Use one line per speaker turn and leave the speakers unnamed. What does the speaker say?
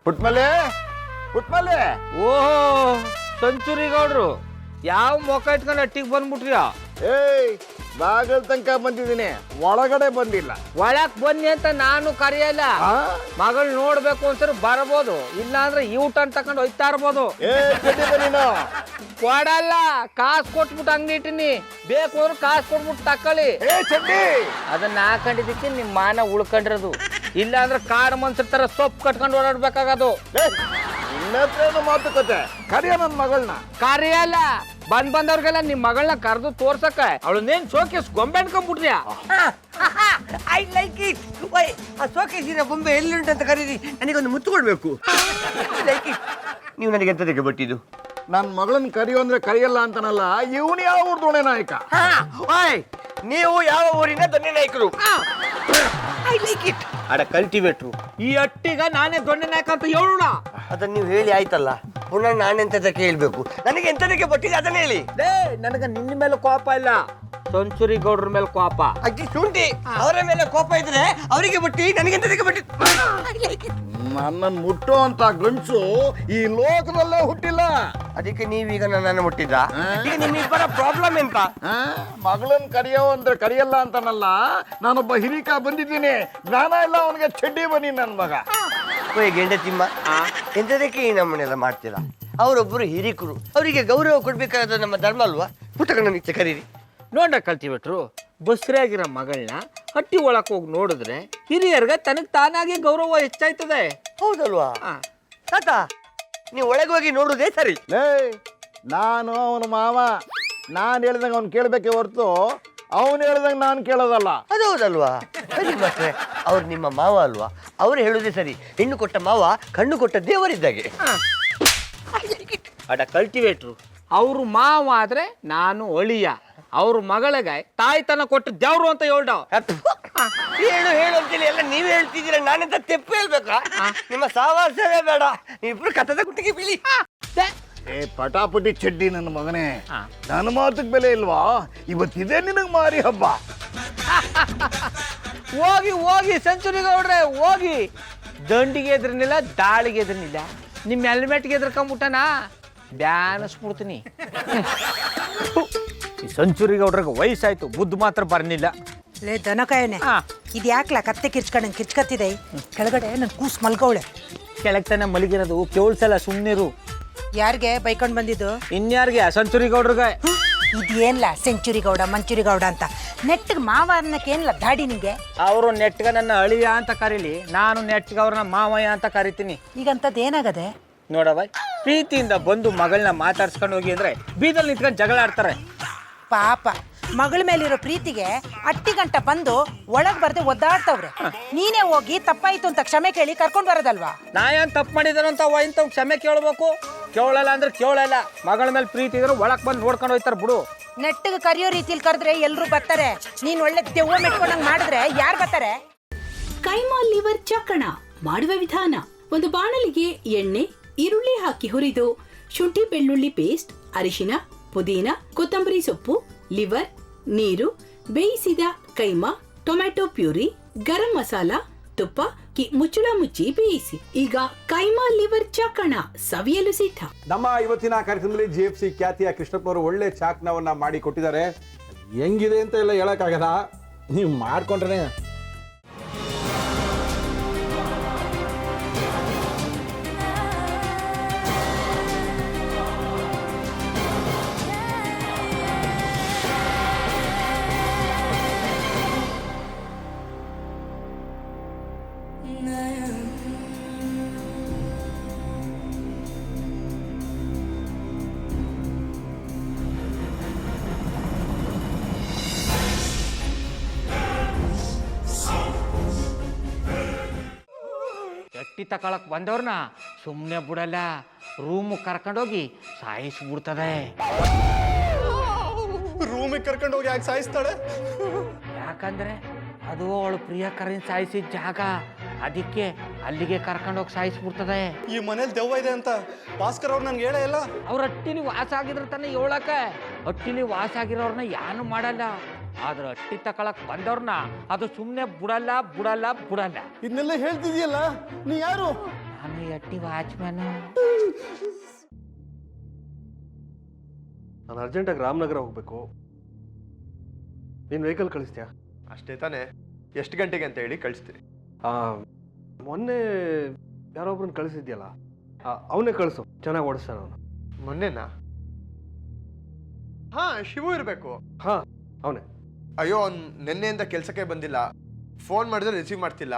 ಪುಟ್ಮಲೆ ಪುಟ್ಮಲೆ.
ಓಹೋ ಸೆಂಚುರಿ ಗೌಡ್ರು ಯಾವ ಮೊಕ ಇಟ್ಕೊಂಡು ಅಟ್ಟಿಗೆ ಬಂದ್ಬಿಟ್ರಿಯ?
ಏಯ್ ಬಾಗಲ್ ತನಕ ಬಂದಿದ್ದೀನಿ, ಒಳಗಡೆ ಬಂದಿಲ್ಲ.
ಒಳಕ್ ಬನ್ನಿ ಅಂತ ನಾನು ಕರೆಯಲ್ಲ. ಮಗಳು ನೋಡ್ಬೇಕು ಅನ್ಸರು ಬರಬಹುದು, ಇಲ್ಲ ಅಂದ್ರೆ ಯೂಟರ್ನ್ ತಕೊಂಡು ಹೋಯ್ತಾ ಇರ್ಬೋದು. ಕೊಡಲ್ಲ, ಕಾಸು ಕೊಟ್ಬಿಟ್ಟು ಅಂಗಡಿ ಇಟ್ಟಿನಿ, ಬೇಕು ಅಂದ್ರೆ ಕಾಸು ಕೊಟ್ಬಿಟ್ಟು ತಕೊಳ್ಳಿ. ಅದನ್ನ ಹಾಕೊಂಡಿದ್ದಕ್ಕೆ ನಿಮ್ ಮಾನ ಉಳ್ಕೊಂಡಿರೋದು, ಇಲ್ಲ ಅಂದ್ರೆ ಕಾಡು ಮನ್ಸರ್ ತರ ಸೊಪ್ಪು ಕಟ್ಕೊಂಡು ಓಡಾಡ್ಬೇಕಾಗದು.
ಇನ್ನೇನು ಮಾತುಕತೆ? ಕರಿಯ ನನ್ ಮಗಳನ್ನ.
ಕರೆಯಲ್ಲ, ಬಂದವ್ರಿಗೆಲ್ಲ ನಿಮ್ ಮಗಳನ್ನ ಕರೆದು ತೋರ್ಸಕ್ಕ ಅವಳನ್ನೇನ್ ಶೋಕೇಸ್ ಗೊಂಬೆ ಅನ್ಕೊಂಡ್ಬಿಟ್ರಿಯಾ?
I like it. ಆ ಶೋಕೇಸಿನ ಬೊಂಬೆ ಎಲ್ಲಿಂಟು ಅಂತ ಕರೀರಿ, ನನಗೊಂದು ಮುತ್ತು ಕೊಡ್ಬೇಕು. Like it. ನೀವು ನನಗೆ ಎಂತದಕ್ಕೆ ಬಟ್ಟಿದ್ದು?
ನನ್ ಮಗಳನ್ನ ಕರಿಯೋ ಅಂದ್ರೆ ಕರಿಯಲ್ಲ ಅಂತನಲ್ಲ, ಇವನು ಯಾವ ಊರ್ದೋಣೆ ನಾಯಕ?
ನೀವು ಯಾವ ಊರಿನ ದೊಣ್ಣೆ ನಾಯಕರು? I like it. ಅಡ ಕಲ್ಟಿವೇಟ್ರು.
ಈ ಅಟ್ಟಿಗ ನಾನೇ ದೊಣ್ಣೆ ನಾಯಕ ಅಂತ ಹೇಳೋಣ.
ಅದನ್ನ ನೀವು ಹೇಳಿ ಆಯ್ತಲ್ಲ, ಪುನಃ ನಾನೆಂತದಕ್ಕೆ ಹೇಳ್ಬೇಕು? ನನಗೆ ಎಂತದಕ್ಕೆ ಬಟ್ಟಿದೆ ಅದನ್ನ ಹೇಳಿ.
ನನಗ ನಿನ್ನ ಮೇಲೆ ಕೋಪ ಇಲ್ಲ, ಸೆಂಚುರಿ ಗೌಡ್ರ ಮೇಲೆ ಕೋಪ.
ಅಜ್ಜಿ ಶುಂಠಿ, ಅವರ ಮೇಲೆ ಕೋಪ ಇದ್ರೆ ಅವರಿಗೆ ಬಟ್ಟಿ, ನನಗೆ ಎಂತದಕ್ಕೆ ಬಟ್ಟಿ?
ನನ್ನನ್ನು ಮುಟ್ಟೋ ಅಂತ ಗಂಡಸು ಈ ಲೋಕದಲ್ಲೇ ಹುಟ್ಟಿಲ್ಲ.
ಅದಕ್ಕೆ ನೀವೀಗ ನನ್ನನ್ನು ಮುಟ್ಟಿದ್ದ? ಈಗ ನಿಮ್ಮಿಬ್ಬರ ಪ್ರಾಬ್ಲಮ್ ಎಂತ?
ಮಗಳನ್ನ ಕರಿಯೋ ಅಂದ್ರೆ ಕರಿಯಲ್ಲ ಅಂತನಲ್ಲ, ನಾನೊಬ್ಬ ಹಿರಿಕ ಬಂದಿದ್ದೀನಿ, ಜ್ಞಾನ ಇಲ್ಲ ಅವನಿಗೆ ಚಡ್ಡಿ ಬನ್ನಿ ನನ್ನ ಮಗ.
ಗೆಂಡೆ ತಿಮ್ಮ, ಎಂತದಕ್ಕೆ ಈ ನಮ್ಮನ್ನೆಲ್ಲ ಮಾಡ್ತೀರಾ? ಅವರೊಬ್ಬರು ಹಿರಿಕರು, ಅವರಿಗೆ ಗೌರವ ಕೊಡ್ಬೇಕಾದ ನಮ್ಮ ಧರ್ಮ ಅಲ್ವಾ? ಪುಸ್ತಕ ನಿಚ್ಚ ಕರೀರಿ.
ನೋಡ ಕಲ್ತಿಬಿಟ್ರು, ಬಸ್ರಿಯಾಗಿರೋ ಮಗಳನ್ನ ಹಟ್ಟಿ ಒಳಕ್ ಹೋಗಿ ನೋಡಿದ್ರೆ ಹಿರಿಯರ್ಗೆ ತನಗ್ ತಾನಾಗಿ ಗೌರವ ಹೆಚ್ಚಾಯ್ತದೆ.
ಹೌದಲ್ವಾ ತಾತ? ನೀವು ಒಳಗೆ ಹೋಗಿ ನೋಡುದೇ ಸರಿ.
ನಾನು ಅವನ ಮಾವ, ನಾನು ಹೇಳ್ದಂಗೆ ಅವ್ನು ಕೇಳಬೇಕೆ ಹೊರತು ಅವನು ಹೇಳ್ದಂಗೆ ನಾನು ಕೇಳೋದಲ್ಲ.
ಅದು ಹೌದಲ್ವಾ? ಸರಿ ಮಾಸ್ಟ್ರೆ, ಅವ್ರು ನಿಮ್ಮ ಮಾವ ಅಲ್ವಾ? ಅವ್ರು ಹೇಳುದೇ ಸರಿ. ಹೆಣ್ಣು ಕೊಟ್ಟ ಮಾವ ಕಣ್ಣು ಕೊಟ್ಟ ದೇವರಿದ್ದಾಗೆ.
ಅಡ ಕಲ್ಟಿವೇಟ್ರು, ಅವ್ರು ಮಾವ ಆದ್ರೆ ನಾನು ಅಳಿಯ, ಅವ್ರ ಮಗಳಿಗೆ ತಾಯ್ತನ ಕೊಟ್ಟು ದೇವ್ರು ಅಂತ ಹೇಳ್ದ.
ಹೇಳು ಹೇಳು ಅಂತೇಳಿ ಎಲ್ಲ ನೀವೇ ಹೇಳ್ತಿದ್ದೀರ, ನಾನೆಂತ ತೆಪ್ಪು ಹೇಳ್ಬೇಕಾ? ನಿಮ್ಮ ಸಾವಾಸವೇ ಬೇಡ, ನೀವಿಬ್ರು ಕಥದ ಗುಟ್ಟಿಗೆ ಬೀಳಿ.
ಏ ಪಟಾಪಟಿ ಚಡ್ಡಿ ನನ್ನ ಮಗನೇ, ನನ್ನ ಮಾತಕ್ಕೆ ಬೆಲೆ ಇಲ್ವಾ? ಇವತ್ತಿದೆ ನಿನಗೆ ಮಾರಿ ಹಬ್ಬ.
ಹೋಗಿ ಹೋಗಿ ಸೆಂಚುರಿ ಗೌಡ್ರೆ ಹೋಗಿ. ದಂಡಿಗೆ ಎದ್ರನಿಲ್ಲ, ದಾಳಿಗೆ ಎದ್ರನಿಲ್ಲ, ನಿಮ್ಮ ಹೆಲ್ಮೆಟ್ಗೆ ಎದ್ರಕೊಂಬಿಟ್ಟನಾ ಬ್ಯಾನಸ್ಬಿಡ್ತೀನಿ. ಈ ಸೆಂಚುರಿ ಗೌಡ್ರಿಗೆ ವಯಸ್ಸಾಯ್ತು, ಬುದ್ಧಿ ಮಾತ್ರ ಬರ್ನಿಲ್ಲ.
ಲೇ ದನಕಾಯನೆ, ಇದು ಯಾಕ್ಲಾ ಕತ್ತೆ ಕಿರ್ಚ್ಕೊಂಡಂಗೆ ಕಿರ್ಚ್ಕತ್ತಿದೆ? ಕೆಳಗಡೆ ನನ್ ಕೂಸ್ ಮಲ್ಗವಳೆ.
ಕೆಳಗೆ ತಾನೆ ಮಲಗಿರೋದು, ಕೇಳ್ಸಲ್ಲ, ಸುಮ್ಮನಿರು.
ಯಾರಿಗೆ ಬೈಕೊಂಡ್ ಬಂದಿದ್ದು?
ಇನ್ಯಾರಿಗೆ? ಸೆಂಚುರಿ ಗೌಡ್ರಿಗೆ.
ಇದೇನ್ಲ ಸೆಂಚುರಿ ಗೌಡ ಮಂಚೂರಿ ಗೌಡ ಅಂತ ನೆಟ್ಟಿಗೆ ಮಾವ ಅನ್ನಕ್ಕೇನ್ಲ ದಾಡಿ ನಿಂಗೆ?
ಅವರು ನೆಟ್ಗ ನನ್ನ ಅಳಿಯ ಅಂತ ಕರೀಲಿ, ನಾನು ನೆಟ್ಗ ಅವ್ರನ್ನ ಮಾವಯ್ಯ ಅಂತ ಕರಿತೀನಿ.
ಈಗಂತದ್ದು ಏನಾಗದೆ
ನೋಡವ, ಪ್ರೀತಿಯಿಂದ ಬಂದು ಮಗಳನ್ನ ಮಾತಾಡ್ಸ್ಕೊಂಡು ಹೋಗಿ ಅಂದ್ರೆ ಬೀದಲ್ಲಿ ನಿಂತ್ಕೊಂಡು ಜಗಳ ಆಡ್ತಾರೆ.
ಪಾಪ ಮಗಳ ಮೇಲಿರೋ ಪ್ರೀತಿಗೆ ಅಟ್ಟಿ ಗಂಟ ಬಂದು ಒಳಗ್ ಬರ್ದೆ ಒದ್ದಾಡ್ತವ್ರೆ. ನೀನೇ ಹೋಗಿ ತಪ್ಪಾಯ್ತು ಅಂತ ಕ್ಷಮೆ ಕೇಳಿ ಕರ್ಕೊಂಡ್ ಬರೋದಲ್ವಾ?
ನಾ ಏನ್ ತಪ್ಪು ಮಾಡಿದಾರಂತ ಇಂತ ಕ್ಷಮೆ ಕೇಳ್ಬೇಕು? ಕೇಳಲ್ಲ ಅಂದ್ರೆ ಕೇಳಲ್ಲ. ಮಗಳ ಮೇಲೆ ಪ್ರೀತಿ ಇದ್ರೆ ಒಳಕ್ ಬಂದು ನೋಡ್ಕೊಂಡು ಹೋಯ್ತಾರ ಬಿಡು.
ನೆಟ್ಟಿಗೆ ಕರಿಯೋ ರೀತಿಲಿ ಕರೆದ್ರೆ ಎಲ್ರು ಬರ್ತಾರೆ, ನೀನ್ ಒಳ್ಳೆ ದೆವ್ವ ಮೆಟ್ಕೊಂಡಂಗ್ ಮಾಡಿದ್ರೆ ಯಾರು ಬರ್ತಾರೆ?
ಕೈಮಾ ಲಿವರ್ ಚಕ್ಕಣ ಮಾಡುವ ವಿಧಾನ: ಒಂದು ಬಾಣಲಿಗೆ ಎಣ್ಣೆ, ಈರುಳ್ಳಿ ಹಾಕಿ ಹುರಿದು ಶುಂಠಿ ಬೆಳ್ಳುಳ್ಳಿ ಪೇಸ್ಟ್, ಅರಿಶಿನ, ಪುದೀನ, ಕೊತ್ತಂಬರಿ ಸೊಪ್ಪು, ಲಿವರ್, ನೀರು, ಬೇಯಿಸಿದ ಕೈಮಾ, ಟೊಮ್ಯಾಟೊ ಪ್ಯೂರಿ, ಗರಂ ಮಸಾಲ, ತುಪ್ಪ ಮುಚ್ಚಳ ಮುಚ್ಚಿ ಬೇಯಿಸಿ. ಈಗ ಕೈಮಾ ಲಿವರ್ ಚಾಕಣ ಸವಿಯಲು ಸಿದ್ಧ.
ನಮ್ಮ ಇವತ್ತಿನ ಕಾರ್ಯಕ್ರಮದಲ್ಲಿ GFC ಖ್ಯಾತಿಯ ಕೃಷ್ಣಪ್ಪ ಅವರು ಒಳ್ಳೆ ಚಾಕ್ನವನ್ನ ಮಾಡಿ ಕೊಟ್ಟಿದ್ದಾರೆ. ಹೆಂಗಿದೆ ಅಂತ ಎಲ್ಲ ಹೇಳಕ್ಕಾಗಲ್ಲ, ನೀವು ಮಾಡ್ಕೊಂಡ್ರೆ.
ಎಟ್ಟಿ ತಕೊಳಕ್ ಬಂದವ್ರನ್ನ ಸುಮ್ಮನೆ ಬಿಡಲ್ಲ, ರೂಮ್ ಕರ್ಕೊಂಡೋಗಿ ಸಾಯಿಸ್ಬಿಡ್ತದೆ.
ರೂಮಿಗೆ ಕರ್ಕೊಂಡು ಹೋಗಿ ಯಾಕೆ ಸಾಯಿಸ್ತಾಳೆ?
ಯಾಕಂದ್ರೆ ಅದು ಅವಳು ಪ್ರಿಯಕರನ್ ಸಾಯಿಸಿದ ಜಾಗ, ಅದಕ್ಕೆ ಅಲ್ಲಿಗೆ ಕರ್ಕೊಂಡೋಗಿ ಸಾಯಿಸ್ಬಿಡ್ತದೆ.
ಈ ಮನೇಲಿ ದೆವ್ವ ಇದೆ ಅಂತ ಭಾಸ್ಕರ್ ಅವ್ರು ನನ್ಗೆ ಹೇಳೇ ಇಲ್ಲ.
ಅವ್ರ ಹಟ್ಟಿಲಿ ವಾಸ ಆಗಿದ್ರೆ ತಾನೆ ಹೇಳಕ. ಹಟ್ಟಿಲಿ ವಾಸ ಆಗಿರೋರ್ನ ಯಾನು ಮಾಡಲ್ಲ, ಆದ್ರೆ ಹಟ್ಟಿ ತಕೊಳಕ್ ಬಂದವ್ರನ್ನ ಅದು ಸುಮ್ಮನೆ ಬಿಡಲ್ಲ ಬಿಡಲ್ಲ ಬಿಡಲ್ಲ.
ಇದನ್ನೆಲ್ಲ ಹೇಳ್ತಿದ್ಯಲ್ಲ, ನೀ ಯಾರು?
ನಾನು ಎಟ್ಟಿ ವಾಚ್ಮ್ಯಾನು.
ನಾನು ಅರ್ಜೆಂಟಾಗಿ ರಾಮನಗರ ಹೋಗ್ಬೇಕು. ನೀನು ವೆಹಿಕಲ್ ಕಳಿಸ್ತೀಯಾ?
ಅಷ್ಟೇ ತಾನೇ, ಎಷ್ಟು ಗಂಟೆಗೆ ಅಂತ ಹೇಳಿ ಕಳಿಸ್ತೀನಿ.
ಮೊನ್ನೆ ಯಾರೊಬ್ರನ್ನ ಕಳಿಸಿದ್ಯಲ್ಲ, ಅವನೇ ಕಳಿಸು, ಚೆನ್ನಾಗಿ ಓಡಿಸ್ತಾನೆ ಅವನು.
ಮೊನ್ನೆನಾ? ಹಾ, ಶಿವು ಇರಬೇಕು.
ಹಾಂ, ಅವನೇ.
ಅಯ್ಯೋ, ಅವ್ನು ನಿನ್ನೆಯಿಂದ ಕೆಲಸಕ್ಕೆ ಬಂದಿಲ್ಲ. ಫೋನ್ ಮಾಡಿದ್ರೆ ರಿಸೀವ್ ಮಾಡ್ತಿಲ್ಲ.